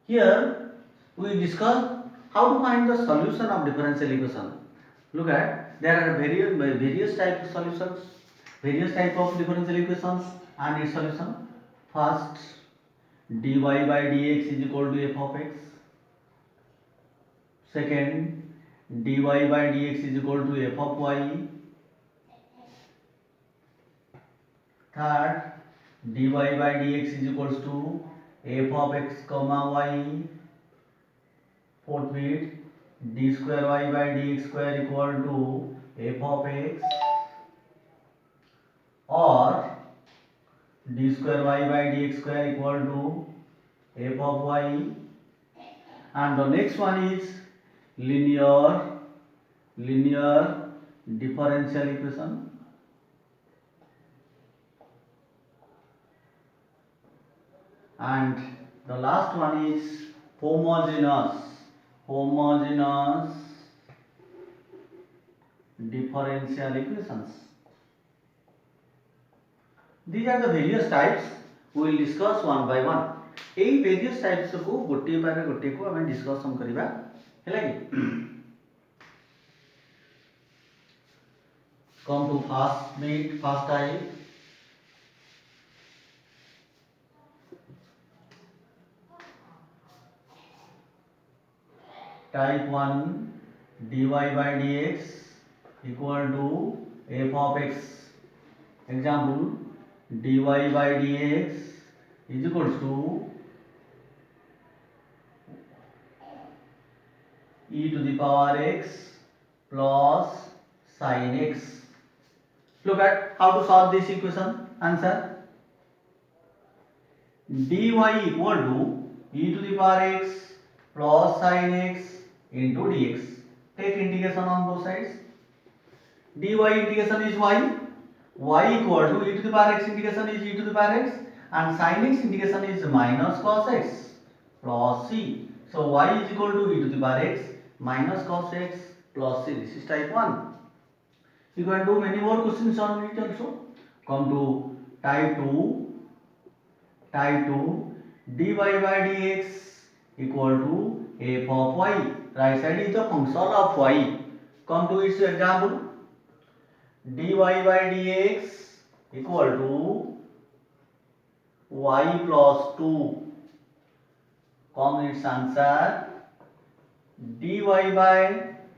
Here we discuss how to find the solution of differential equation. Look at, there are various type of solutions, various type of differential equations and its solution. First, dy by dx is equal to f of x. Second, dy by dx is equal to f of y. Third, dy by dx is equals to f of x comma y. Fourth bit, d square y by dx square equal to f of x, or d square y by dx square equal to f of y. And the next one is linear differential equation. And the last one is homogeneous differential equations. These are the various types. We will discuss one by one. এই various types को गोटे बारे गोटे को हमें discussion करिबा हैला कि come to first type. Type 1, dy by dx equal to f of x. Example, dy by dx is equals to e to the power x plus sin x. Look at how to solve this equation. Answer, dy equal to e to the power x plus sin x into dx. Take integration on both sides. dy integration is y equal to e to the power x integration is e to the power x, and sin x integration is minus cos x plus c. So y is equal to e to the power x minus cos x plus c. This is type 1. You can do many more questions on it also. Come to type 2. Type 2, dy by dx equal to f of y. Right side is the function of y. Come to its example. dy by dx equal to y plus 2. Come its answer, dy by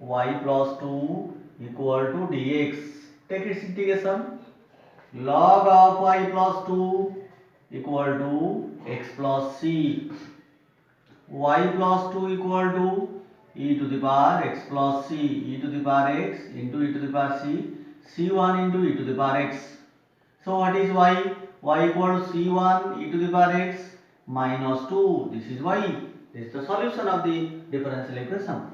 y plus 2 equal to dx. Take its integration. Log of y plus 2 equal to x plus c. Y plus 2 equal to e to the power x plus c, e to the power x into e to the power c, c1 into e to the power x. So what is y? Y equal to c1 e to the power x minus 2. This is y. This is the solution of the differential equation.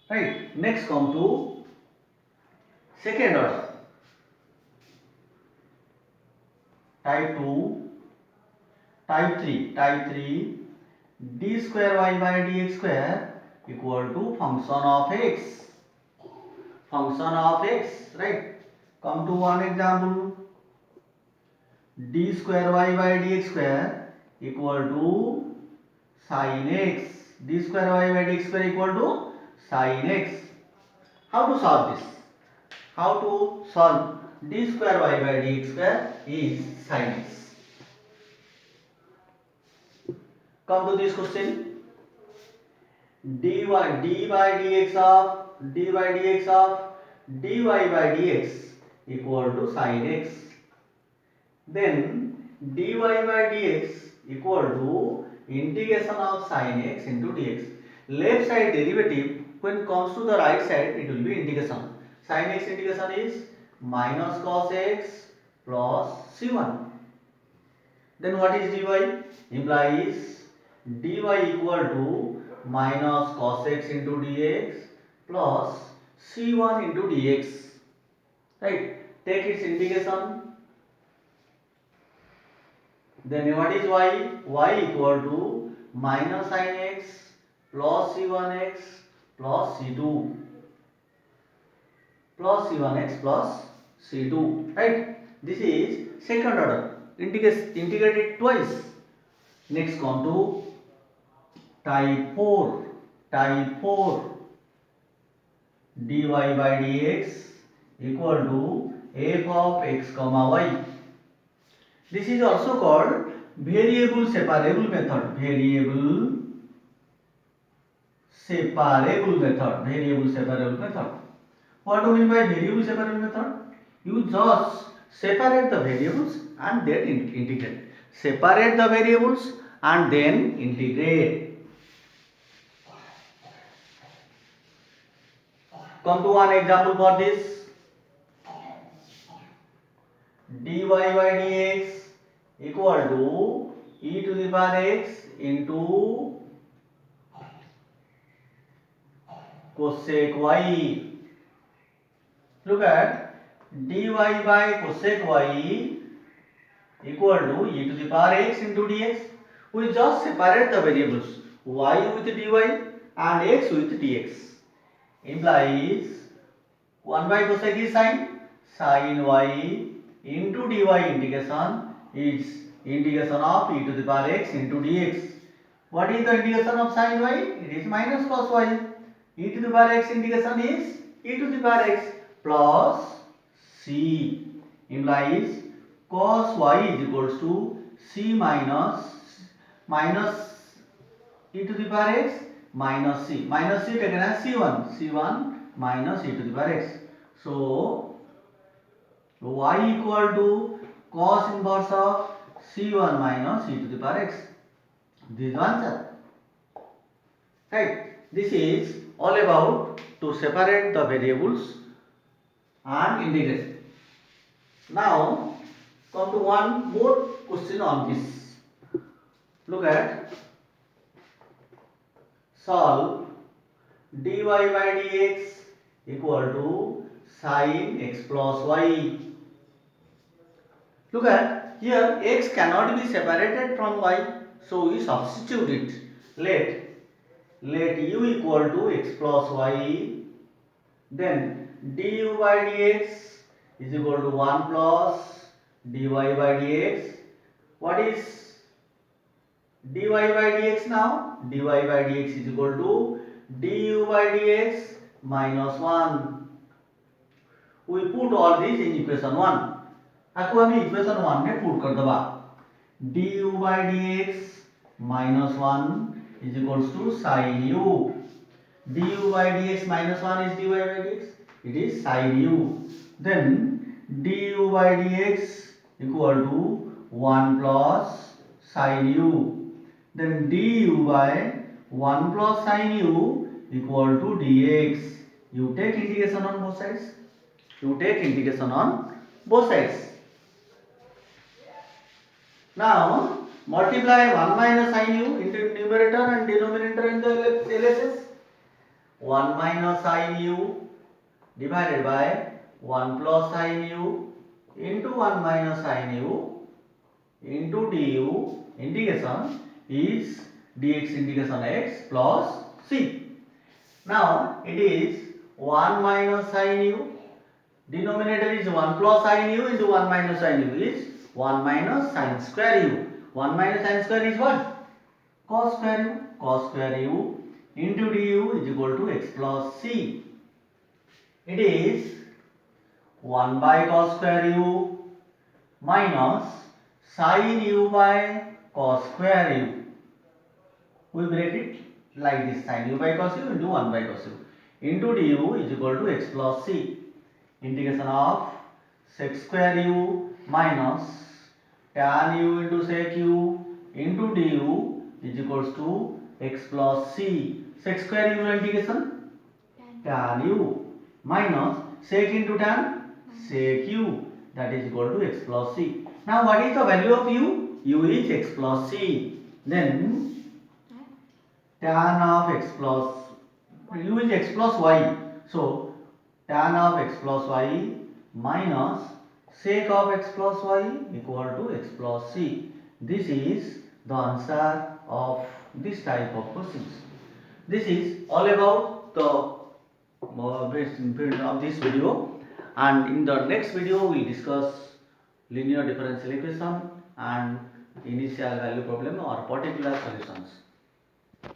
Right. Next come to second order. Type 2. Type 3, d square y by dx square equal to function of x. Right? Come to one example. d square y by dx square equal to sin x. d square y by dx square equal to sin x. How to solve this? How to solve d square y by dx square is sin x. Come to this question. d by dx of dy by dx equal to sin x. Then dy by dx equal to integration of sin x into dx. Left side derivative, when comes to the right side, it will be integration. Sin x integration is minus cos x plus c1. Then what is dy? Implies dy equal to minus cos x into dx plus c1 into dx. Right? Take its integration. Then what is y? Y equal to minus sin x plus c1x plus c2 plus c1x plus c2. Right? This is second order. Integrated twice. Next come to type 4 dy by dx equal to f of x comma y. This is also called variable separable method. Variable separable method. What do you mean by variable separable method? You just separate the variables and then integrate. Separate the variables and then integrate. Come to one example for this. dy by dx equal to e to the power x into cosec y. Look at dy by cosec y equal to e to the power x into dx. We just separate the variables y with dy and x with dx. Implies 1 by cosec is sin y into dy integration is integration of e to the power x into dx. What is the integration of sin y? It is minus cos y. E to the power x integration is e to the power x plus c, implies cos y is equals to c minus e to the power x minus c. Minus c taken as c1 minus e to the power x. So y equal to cos inverse of c1 minus e to the power x. This is the answer. Right. This is all about to separate the variables and integrate. Now come to one more question on this. Look at solve dy by dx equal to sin x plus y. Look at here x cannot be separated from y, so we substitute it. Let u equal to x plus y, then du by dx is equal to 1 plus dy by dx. What is dy by dx now? Dy by dx is equal to du by dx minus 1. We put all this in equation 1. आपको हमें equation 1 में put कर दबा du by dx minus 1 is equals to sin u. Du by dx minus 1 is dy by dx. It is sin u. Then du by dx equal to 1 plus sin u. Then du by 1 plus sin u equal to dx. You take integration on both sides. Now multiply 1 minus sin u into numerator and denominator in the LHS. 1 minus sin u divided by 1 plus sin u into 1 minus sin u into du integration is dx integration x plus c. Now it is 1 minus sin u, denominator is 1 plus sin u into 1 minus sin u is 1 minus sin square u. 1 minus sin square is what? Cos square u. Cos square u into du is equal to x plus c. It is 1 by cos square u minus sin u by cos square u. We break it like this, sin u by cos u into 1 by cos u into du is equal to x plus c. Integration of sec square u minus tan u into sec u into du is equals to x plus c. Sec square u integration tan u minus sec into tan sec u, that is equal to x plus c. Now what is the value of u? U is x plus c. Then tan of x plus u is x plus y. So tan of x plus y minus sec of x plus y equal to x plus c. This is the answer of this type of questions. This is all about the of this video, and in the next video we will discuss linear differential equation and initial value problem or particular solutions.